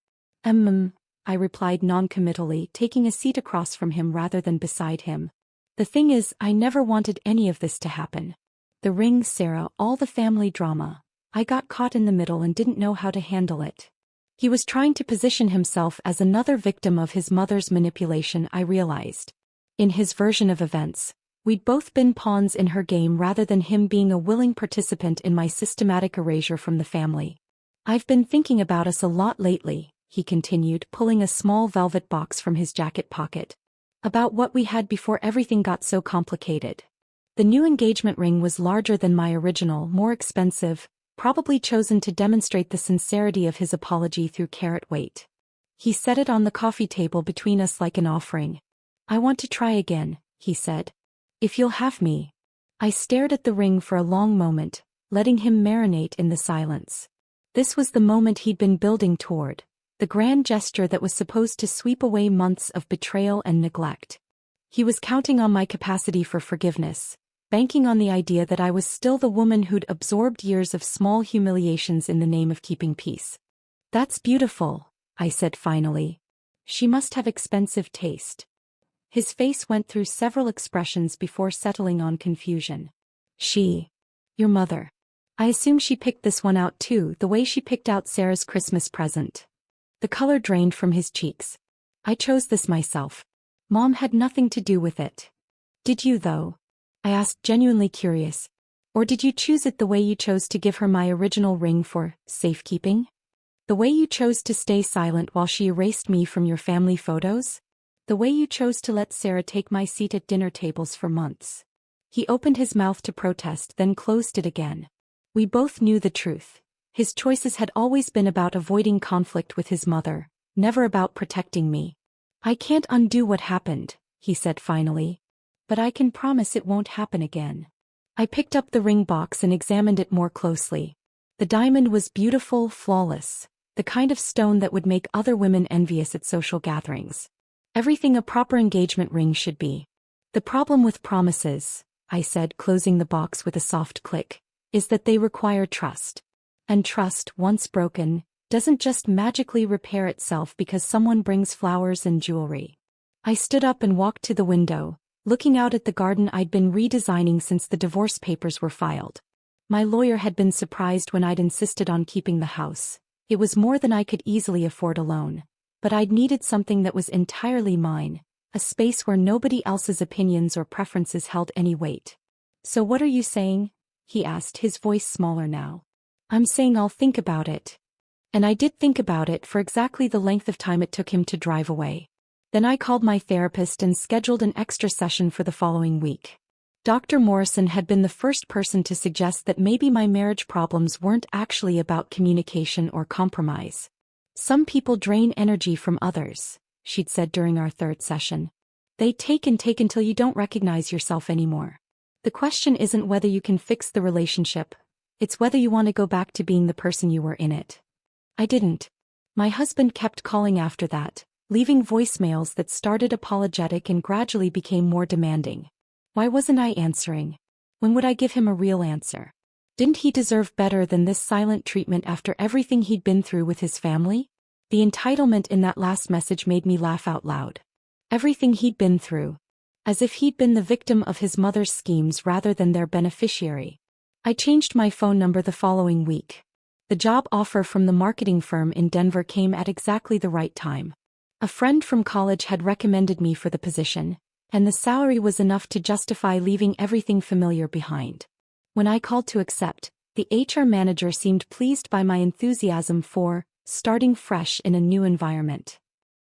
I replied non-committally, taking a seat across from him rather than beside him. "The thing is, I never wanted any of this to happen. The ring, Sarah, all the family drama. I got caught in the middle and didn't know how to handle it." He was trying to position himself as another victim of his mother's manipulation, I realized. In his version of events, we'd both been pawns in her game rather than him being a willing participant in my systematic erasure from the family. "I've been thinking about us a lot lately," he continued, pulling a small velvet box from his jacket pocket. "About what we had before everything got so complicated. The new engagement ring was larger than my original, more expensive, probably chosen to demonstrate the sincerity of his apology through carat weight. He set it on the coffee table between us like an offering. "I want to try again," he said. "If you'll have me." I stared at the ring for a long moment, letting him marinate in the silence. This was the moment he'd been building toward, the grand gesture that was supposed to sweep away months of betrayal and neglect. He was counting on my capacity for forgiveness, banking on the idea that I was still the woman who'd absorbed years of small humiliations in the name of keeping peace. "That's beautiful," I said finally. "She must have expensive taste." His face went through several expressions before settling on confusion. "She? Your mother? I assume she picked this one out too, the way she picked out Sarah's Christmas present." The color drained from his cheeks. "I chose this myself. Mom had nothing to do with it." "Did you though?" I asked, genuinely curious. "Or did you choose it the way you chose to give her my original ring for safekeeping? The way you chose to stay silent while she erased me from your family photos? The way you chose to let Sarah take my seat at dinner tables for months?" He opened his mouth to protest, then closed it again. We both knew the truth. His choices had always been about avoiding conflict with his mother, never about protecting me. "I can't undo what happened," he said finally. "But I can promise it won't happen again." I picked up the ring box and examined it more closely. The diamond was beautiful, flawless, the kind of stone that would make other women envious at social gatherings. Everything a proper engagement ring should be. "The problem with promises," I said, closing the box with a soft click, "is that they require trust. And trust, once broken, doesn't just magically repair itself because someone brings flowers and jewelry." I stood up and walked to the window, looking out at the garden I'd been redesigning since the divorce papers were filed. My lawyer had been surprised when I'd insisted on keeping the house. It was more than I could easily afford alone, but I'd needed something that was entirely mine, a space where nobody else's opinions or preferences held any weight. "So what are you saying?" he asked, his voice smaller now. "I'm saying I'll think about it." And I did think about it for exactly the length of time it took him to drive away. Then I called my therapist and scheduled an extra session for the following week. Dr. Morrison had been the first person to suggest that maybe my marriage problems weren't actually about communication or compromise. Some people drain energy from others, she'd said during our third session. They take and take until you don't recognize yourself anymore. The question isn't whether you can fix the relationship, it's whether you want to go back to being the person you were in it. I didn't. My husband kept calling after that, leaving voicemails that started apologetic and gradually became more demanding. Why wasn't I answering? When would I give him a real answer? Didn't he deserve better than this silent treatment after everything he'd been through with his family? The entitlement in that last message made me laugh out loud. Everything he'd been through. As if he'd been the victim of his mother's schemes rather than their beneficiary. I changed my phone number the following week. The job offer from the marketing firm in Denver came at exactly the right time. A friend from college had recommended me for the position, and the salary was enough to justify leaving everything familiar behind. When I called to accept, the HR manager seemed pleased by my enthusiasm for starting fresh in a new environment.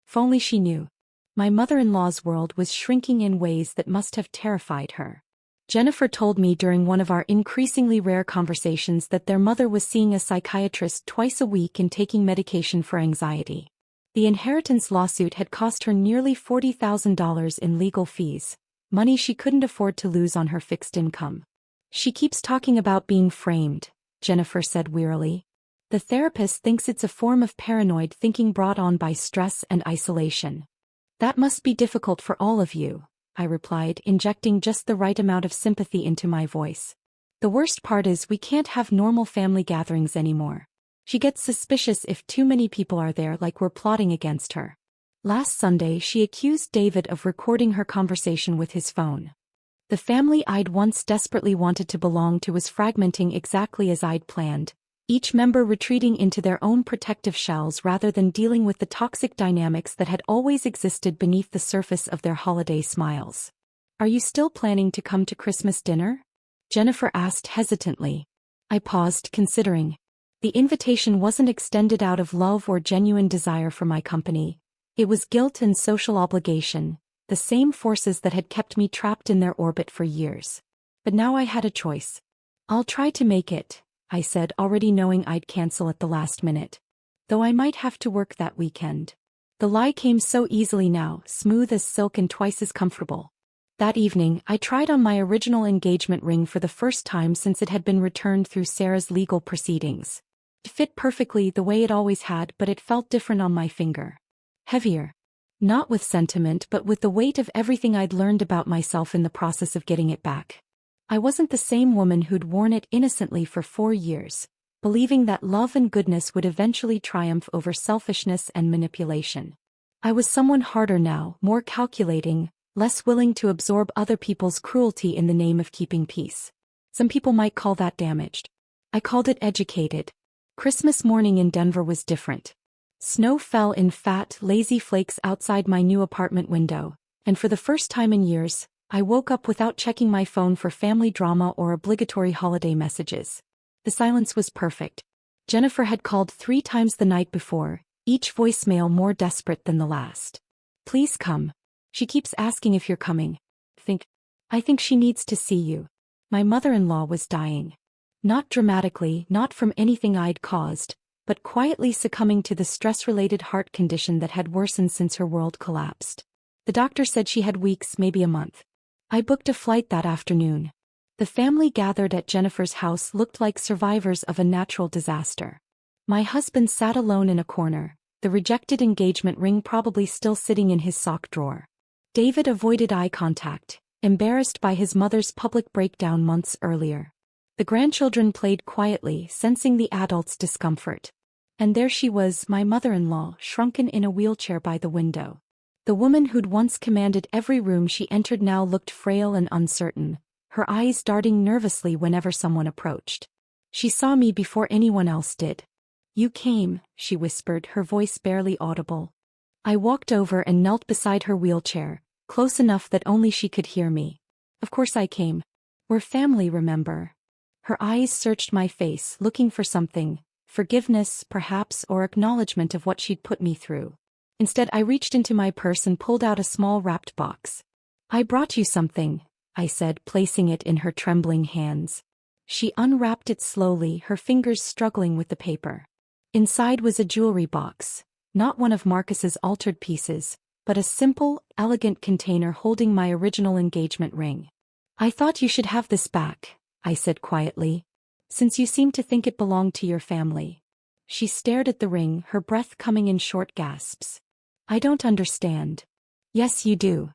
If only she knew. My mother-in-law's world was shrinking in ways that must have terrified her. Jennifer told me during one of our increasingly rare conversations that their mother was seeing a psychiatrist twice a week and taking medication for anxiety. The inheritance lawsuit had cost her nearly $40,000 in legal fees, money she couldn't afford to lose on her fixed income. She keeps talking about being framed, Jennifer said wearily. The therapist thinks it's a form of paranoid thinking brought on by stress and isolation. That must be difficult for all of you, I replied, injecting just the right amount of sympathy into my voice. The worst part is we can't have normal family gatherings anymore. She gets suspicious if too many people are there, like we're plotting against her. Last Sunday she accused David of recording her conversation with his phone. The family I'd once desperately wanted to belong to was fragmenting exactly as I'd planned, each member retreating into their own protective shells rather than dealing with the toxic dynamics that had always existed beneath the surface of their holiday smiles. Are you still planning to come to Christmas dinner? Jennifer asked hesitantly. I paused, considering. The invitation wasn't extended out of love or genuine desire for my company. It was guilt and social obligation, the same forces that had kept me trapped in their orbit for years. But now I had a choice. I'll try to make it, I said, already knowing I'd cancel at the last minute. Though I might have to work that weekend. The lie came so easily now, smooth as silk and twice as comfortable. That evening, I tried on my original engagement ring for the first time since it had been returned through Sarah's legal proceedings. It fit perfectly the way it always had, but it felt different on my finger. Heavier. Not with sentiment but with the weight of everything I'd learned about myself in the process of getting it back. I wasn't the same woman who'd worn it innocently for 4 years, believing that love and goodness would eventually triumph over selfishness and manipulation. I was someone harder now, more calculating, less willing to absorb other people's cruelty in the name of keeping peace. Some people might call that damaged. I called it educated. Christmas morning in Denver was different. Snow fell in fat, lazy flakes outside my new apartment window, and for the first time in years, I woke up without checking my phone for family drama or obligatory holiday messages. The silence was perfect. Jennifer had called 3 times the night before, each voicemail more desperate than the last. Please come. She keeps asking if you're coming. I think she needs to see you. My mother-in-law was dying. Not dramatically, not from anything I'd caused, but quietly succumbing to the stress-related heart condition that had worsened since her world collapsed. The doctor said she had weeks, maybe a month. I booked a flight that afternoon. The family gathered at Jennifer's house looked like survivors of a natural disaster. My husband sat alone in a corner, the rejected engagement ring probably still sitting in his sock drawer. David avoided eye contact, embarrassed by his mother's public breakdown months earlier. The grandchildren played quietly, sensing the adults' discomfort. And there she was, my mother-in-law, shrunken in a wheelchair by the window. The woman who'd once commanded every room she entered now looked frail and uncertain, her eyes darting nervously whenever someone approached. She saw me before anyone else did. You came, she whispered, her voice barely audible. I walked over and knelt beside her wheelchair, close enough that only she could hear me. Of course I came. We're family, remember? Her eyes searched my face, looking for something, forgiveness, perhaps, or acknowledgement of what she'd put me through. Instead, I reached into my purse and pulled out a small wrapped box. "I brought you something," I said, placing it in her trembling hands. She unwrapped it slowly, her fingers struggling with the paper. Inside was a jewelry box, not one of Marcus's altered pieces, but a simple, elegant container holding my original engagement ring. "I thought you should have this back," I said quietly, "since you seem to think it belonged to your family." She stared at the ring, her breath coming in short gasps. "I don't understand." "Yes, you do."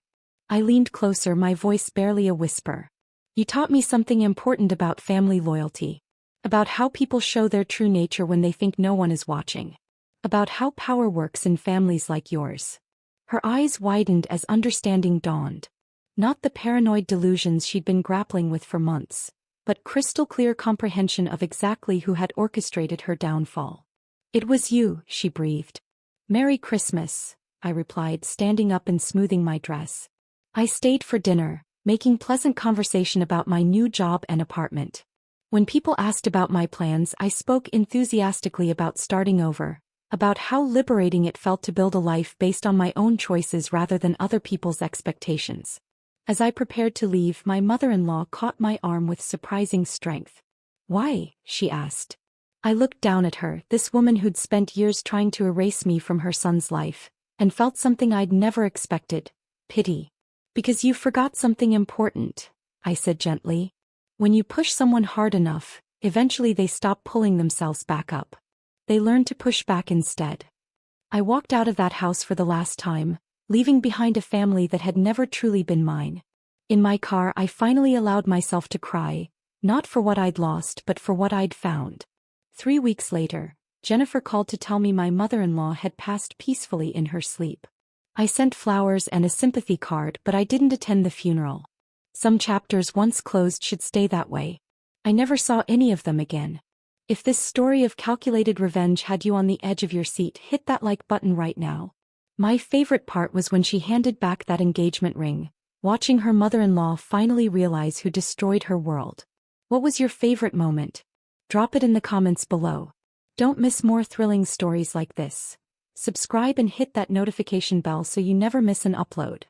I leaned closer, my voice barely a whisper. "You taught me something important about family loyalty. About how people show their true nature when they think no one is watching. About how power works in families like yours." Her eyes widened as understanding dawned. Not the paranoid delusions she'd been grappling with for months, but crystal-clear comprehension of exactly who had orchestrated her downfall. "It was you," she breathed. "Merry Christmas," I replied, standing up and smoothing my dress. I stayed for dinner, making pleasant conversation about my new job and apartment. When people asked about my plans, I spoke enthusiastically about starting over, about how liberating it felt to build a life based on my own choices rather than other people's expectations. As I prepared to leave, my mother-in-law caught my arm with surprising strength. "Why?" she asked. I looked down at her, this woman who'd spent years trying to erase me from her son's life, and felt something I'd never expected: pity. "Because you forgot something important," I said gently. "When you push someone hard enough, eventually they stop pulling themselves back up. They learn to push back instead." I walked out of that house for the last time, leaving behind a family that had never truly been mine. In my car, I finally allowed myself to cry, not for what I'd lost but for what I'd found. 3 weeks later, Jennifer called to tell me my mother-in-law had passed peacefully in her sleep. I sent flowers and a sympathy card, but I didn't attend the funeral. Some chapters once closed should stay that way. I never saw any of them again. If this story of calculated revenge had you on the edge of your seat, hit that like button right now. My favorite part was when she handed back that engagement ring, watching her mother-in-law finally realize who destroyed her world. What was your favorite moment? Drop it in the comments below. Don't miss more thrilling stories like this. Subscribe and hit that notification bell so you never miss an upload.